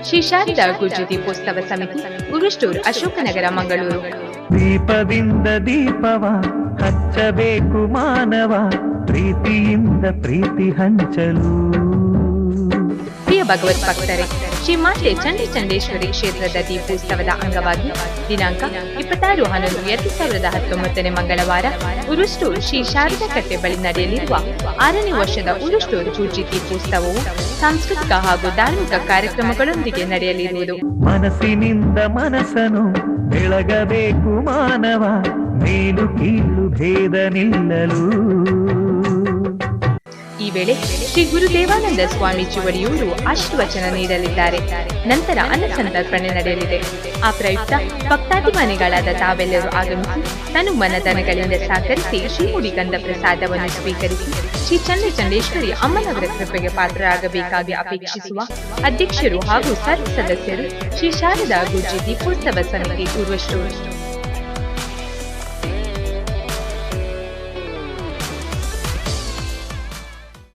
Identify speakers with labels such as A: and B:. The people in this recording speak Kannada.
A: ಶ್ರೀ ಶಾರದಾ ಗುರುಜಿ ದೀಪೋತ್ಸವ ಸಮಿತಿ, ಉರುಷ್ಟೂರು, ಅಶೋಕನಗರ, ಮಂಗಳೂರು.
B: ದೀಪದಿಂದ ದೀಪವ ಹಚ್ಚಬೇಕು ಮಾನವ, ಪ್ರೀತಿಯಿಂದ ಪ್ರೀತಿ ಹಂಚಲು.
A: ಪ್ರಿಯ ಭಗವತ್ ಭಕ್ತರೇ, ಶ್ರೀ ಮಾತೆ ಚಂಡಿ ಚಂಡೇಶ್ವರಿ ಕ್ಷೇತ್ರದ ದೀಪೋತ್ಸವದ ಅಂಗವಾಗಿ ದಿನಾಂಕ 26/11/2019 ಮಂಗಳವಾರ ಉರುಷ್ಟೂರು ಶ್ರೀ ಶಾರದಾ ಕಟ್ಟೆ ಬಳಿ ನಡೆಯಲಿರುವ 6ನೇ ವರ್ಷದ ಉರುಷ್ಟೂರು ಗುರುಜಿ ದೀಪೋತ್ಸವವು ಸಾಂಸ್ಕೃತಿಕ ಹಾಗೂ ಧಾರ್ಮಿಕ ಕಾರ್ಯಕ್ರಮಗಳೊಂದಿಗೆ ನಡೆಯಲಿರುವುದು.
B: ಮನಸ್ಸಿನಿಂದ ಮನಸ್ಸನ್ನು ಬೆಳಗಬೇಕು ಮಾನವ, ಮೇಲು ಕೀಳು ಭೇದ ನಿಲ್ಲಲು.
A: ಈ ವೇಳೆ ಶ್ರೀ ಗುರುದೇವಾನಂದ ಸ್ವಾಮೀಜಿ ಒಡೆಯೂರು ಆಶೀರ್ವಚನ ನೀಡಲಿದ್ದಾರೆ. ನಂತರ ಅನ್ನಸಂತರ್ಪಣೆ ನಡೆಯಲಿದೆ. ಆ ಪ್ರಯುಕ್ತ ಭಕ್ತಾಭಿಮಾನಿಗಳಾದ ತಾವೆಲ್ಲರೂ ಆಗಮಿಸಿ ತನು ಮನದನಗಳಿಂದ ಸಹಕರಿಸಿ ಶ್ರೀಮುಡಿ ಗಂಧ ಪ್ರಸಾದವನ್ನು ಸ್ವೀಕರಿಸಿ ಶ್ರೀ ಚಂಡೇಶ್ವರಿ ಅಮ್ಮನವರ ಕೃಪೆಗೆ ಪಾತ್ರರಾಗಬೇಕಾಗಿ ಅಪೇಕ್ಷಿಸುವ ಅಧ್ಯಕ್ಷರು ಹಾಗೂ ಸರ್ವ ಸದಸ್ಯರು ಶ್ರೀ ಶಾರದಾ ಗುರುಜಿ ದೀಪೋತ್ಸವ ಸಮಿತಿ, ಉರುಷ್ಟೂರು.